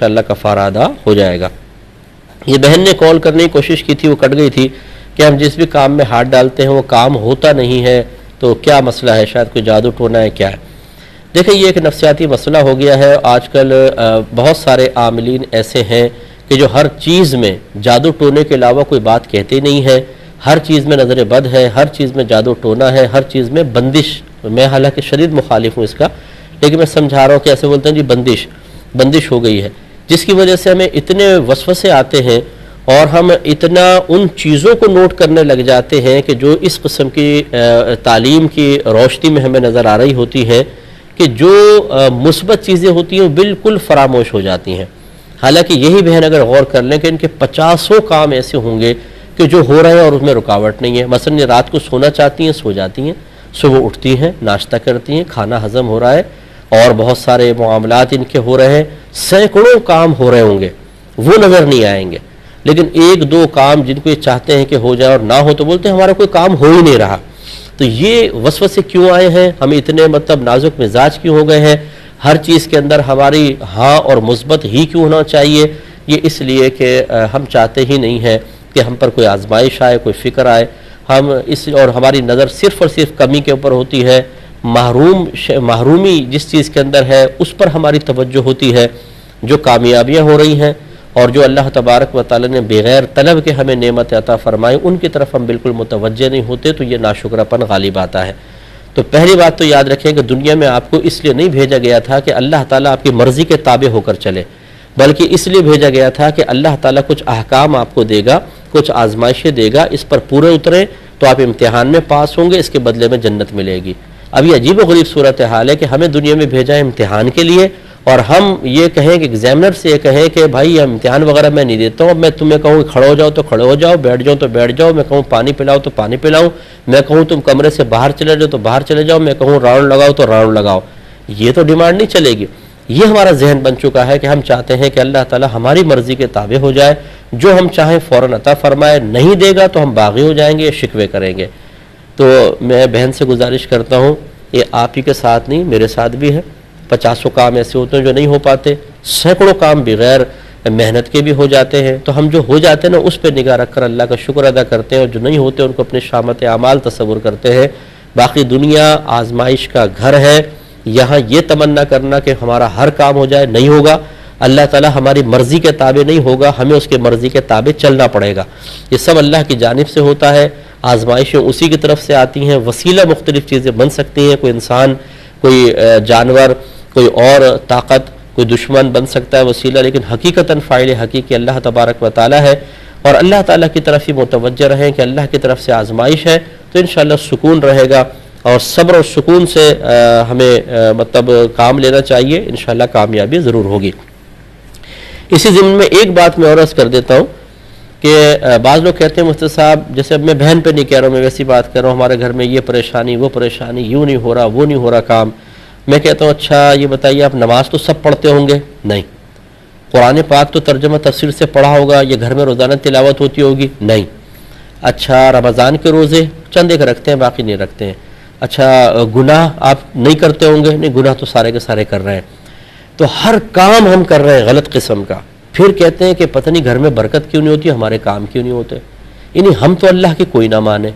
کہ اللہ کفارہ ادا ہو جائے گا۔ یہ بہن نے کال کرنے کی کوشش کی تھی، وہ کٹ گئی تھی کہ ہم جس بھی کام میں ہاتھ ڈالتے ہیں وہ کام ہوتا نہیں ہے، تو کیا مسئلہ ہے؟ شاید کوئی جادو ٹونا ہے، کیا ہے؟ دیکھیں یہ ایک نفسیاتی مسئلہ ہو گیا ہے۔ آج کل بہت سارے عاملین ایسے ہیں کہ جو ہر چیز میں جادو ٹونے کے علاوہ کوئی بات کہتے نہیں ہے، ہر چیز میں نظر بد ہے، ہر چیز میں جادو ٹونا ہے، ہر چیز میں بندش۔ میں حالانکہ شدید مخالف ہوں اس کا، لیکن میں سمجھا رہا ہوں کہ ایسے بولتے ہیں جی بندش ہو گئی ہے، جس کی وجہ سے ہمیں اتنے وسوسے آتے ہیں اور ہم اتنا ان چیزوں کو نوٹ کرنے لگ جاتے ہیں کہ جو اس قسم کی تعلیم کی روشنی میں ہمیں نظر آ رہی ہوتی ہے کہ جو مثبت چیزیں ہوتی ہیں وہ بالکل فراموش ہو جاتی ہیں۔ حالانکہ یہی بہن اگر غور کر لیں کہ ان کے 50 کام ایسے ہوں گے کہ جو ہو رہے ہیں اور اس میں رکاوٹ نہیں ہے۔ مثلا یہ رات کو سونا چاہتی ہیں، سو جاتی ہیں، صبح اٹھتی ہیں، ناشتہ کرتی ہیں، کھانا ہضم ہو رہا ہے اور بہت سارے معاملات ان کے ہو رہے ہیں، سینکڑوں کام ہو رہے ہوں گے، وہ نظر نہیں آئیں گے، لیکن ایک دو کام جن کو یہ چاہتے ہیں کہ ہو جائے اور نہ ہو تو بولتے ہیں ہمارا کوئی کام ہو ہی نہیں رہا۔ تو یہ وسوسے کیوں آئے ہیں؟ ہم اتنے نازک مزاج کیوں ہو گئے ہیں؟ ہر چیز کے اندر ہماری ہاں اور مثبت ہی کیوں ہونا چاہیے؟ یہ اس لیے کہ ہم چاہتے ہی نہیں ہیں کہ ہم پر کوئی آزمائش آئے، کوئی فکر آئے، اور ہماری نظر صرف اور صرف کمی کے اوپر ہوتی ہے، محرومی جس چیز کے اندر ہے اس پر ہماری توجہ ہوتی ہے۔ جو کامیابیاں ہو رہی ہیں اور جو اللہ تبارک و تعالی نے بغیر طلب کے ہمیں نعمت عطا فرمائی ان کی طرف ہم بالکل متوجہ نہیں ہوتے، تو یہ ناشکراپن غالب آتا ہے۔ تو پہلی بات تو یاد رکھیں کہ دنیا میں آپ کو اس لیے نہیں بھیجا گیا تھا کہ اللہ تعالیٰ آپ کی مرضی کے تابع ہو کر چلے، بلکہ اس لیے بھیجا گیا تھا کہ اللہ تعالیٰ کچھ احکام آپ کو دے گا، کچھ آزمائشیں دے گا، اس پر پورے اتریں تو آپ امتحان میں پاس ہوں گے، اس کے بدلے میں جنت ملے گی۔ اب یہ عجیب و غریب صورتحال ہے کہ ہمیں دنیا میں بھیجا ہے امتحان کے لیے، اور ہم یہ کہیں کہ ایگزامنر سے یہ کہیں کہ بھائی یہ امتحان وغیرہ میں نہیں دیتا ہوں، اب میں تمہیں کہوں کھڑے ہو جاؤ تو کھڑے ہو جاؤ، بیٹھ جاؤ تو بیٹھ جاؤ، میں کہوں پانی پلاؤ تو پانی پلاؤں، میں کہوں تم کمرے سے باہر چلے جاؤ تو باہر چلے جاؤ، میں کہوں راؤنڈ لگاؤ تو راؤنڈ لگاؤ۔ یہ تو ڈیمانڈ نہیں چلے گی۔ یہ ہمارا ذہن بن چکا ہے کہ ہم چاہتے ہیں کہ اللہ تعالیٰ ہماری مرضی کے تابع ہو جائے، جو ہم چاہیں فوراً عطا فرمائے، نہیں دے گا تو ہم باغی ہو جائیں گے، شکوے کریں گے۔ تو میں بہن سے گزارش کرتا ہوں، یہ آپ ہی کے ساتھ نہیں میرے ساتھ بھی ہے، 50 کام ایسے ہوتے ہیں جو نہیں ہو پاتے، سینکڑوں کام بغیر محنت کے بھی ہو جاتے ہیں، تو ہم جو ہو جاتے ہیں نا اس پہ نگاہ رکھ کر اللہ کا شکر ادا کرتے ہیں، اور جو نہیں ہوتے ان کو اپنے شامت اعمال تصور کرتے ہیں۔ باقی دنیا آزمائش کا گھر ہے، یہاں یہ تمنا کرنا کہ ہمارا ہر کام ہو جائے نہیں ہوگا، اللہ تعالیٰ ہماری مرضی کے تابع نہیں ہوگا، ہمیں اس کے مرضی کے تابع چلنا پڑے گا۔ یہ سب اللہ کی جانب سے ہوتا ہے، آزمائشیں اسی کی طرف سے آتی ہیں، وسیلہ مختلف چیزیں بن سکتی ہیں، کوئی انسان، کوئی جانور، کوئی اور طاقت، کوئی دشمن بن سکتا ہے وسیلہ، لیکن حقیقتاً فاعل حقیقی اللہ تبارک و تعالیٰ ہے، اور اللہ تعالیٰ کی طرف ہی متوجہ رہیں کہ اللہ کی طرف سے آزمائش ہے تو انشاءاللہ سکون رہے گا، اور صبر اور سکون سے ہمیں کام لینا چاہیے، انشاءاللہ کامیابی ضرور ہوگی۔ اسی ضمن میں ایک بات میں اور عرض کر دیتا ہوں کہ بعض لوگ کہتے ہیں مفتی صاحب، جیسے اب میں بہن پہ نہیں کہہ رہا ہوں، میں ویسی بات کر رہا ہوں، ہمارے گھر میں یہ پریشانی وہ پریشانی، یوں نہیں ہو رہا وہ نہیں ہو رہا کام۔ میں کہتا ہوں اچھا یہ بتائیے آپ نماز تو سب پڑھتے ہوں گے؟ نہیں۔ قرآن پاک تو ترجمہ تفسیر سے پڑھا ہوگا، یہ گھر میں روزانہ تلاوت ہوتی ہوگی؟ نہیں۔ اچھا رمضان کے روزے چند ایک رکھتے ہیں، باقی نہیں رکھتے ہیں۔ اچھا گناہ آپ نہیں کرتے ہوں گے؟ نہیں، گناہ تو سارے کے سارے کر رہے ہیں۔ تو ہر کام ہم کر رہے ہیں غلط قسم کا، پھر کہتے ہیں کہ پتہ نہیں گھر میں برکت کیوں نہیں ہوتی، ہمارے کام کیوں نہیں ہوتے۔ یعنی ہم تو اللہ کی کوئی نہ مانیں،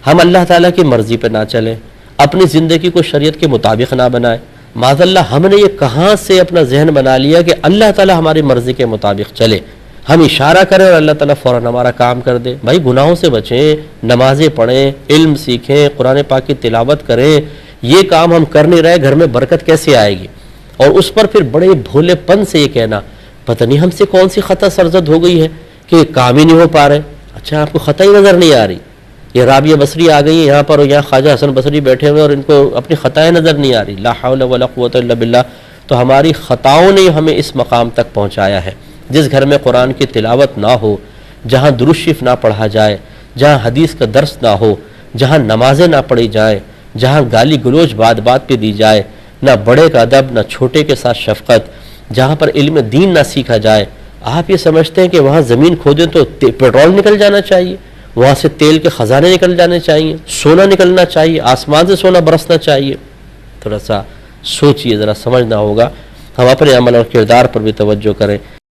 ہم اللہ تعالیٰ کی مرضی پہ نہ چلیں، اپنی زندگی کو شریعت کے مطابق نہ بنائے۔ معاذ اللہ ہم نے یہ کہاں سے اپنا ذہن بنا لیا کہ اللہ تعالیٰ ہماری مرضی کے مطابق چلے، ہم اشارہ کریں اور اللہ تعالیٰ فوراً ہمارا کام کر دے۔ بھائی گناہوں سے بچیں، نمازیں پڑھیں، علم سیکھیں، قرآن پاک کی تلاوت کریں، یہ کام ہم کر نہیں رہے، گھر میں برکت کیسے آئے گی؟ اور اس پر پھر بڑے بھولے پن سے یہ کہنا پتہ نہیں ہم سے کون سی خطا سرزد ہو گئی ہے کہ یہ کام ہی نہیں ہو پا رہے۔ اچھا آپ کو خطا ہی نظر نہیں آ رہی؟ یہ رابعہ بصری آ گئی ہیں یہاں پر، اور یہاں خواجہ حسن بصری بیٹھے ہوئے اور ان کو اپنی خطائیں نظر نہیں آ رہی، لا حول ولا قوت الا باللہ۔ تو ہماری خطاؤں نے ہمیں اس مقام تک پہنچایا ہے۔ جس گھر میں قرآن کی تلاوت نہ ہو، جہاں درود شریف نہ پڑھا جائے، جہاں حدیث کا درس نہ ہو، جہاں نمازیں نہ پڑھی جائیں، جہاں گالی گلوچ بات بات پہ دی جائے، نہ بڑے کا ادب نہ چھوٹے کے ساتھ شفقت، جہاں پر علم دین نہ سیکھا جائے، آپ یہ سمجھتے ہیں کہ وہاں زمین کھودیں تو پیٹرول نکل جانا چاہیے، وہاں سے تیل کے خزانے نکل جانے چاہیے، سونا نکلنا چاہیے، آسمان سے سونا برسنا چاہیے؟ تھوڑا سا سوچئے، ذرا سمجھنا ہوگا ہم اپنے عمل اور کردار پر بھی توجہ کریں.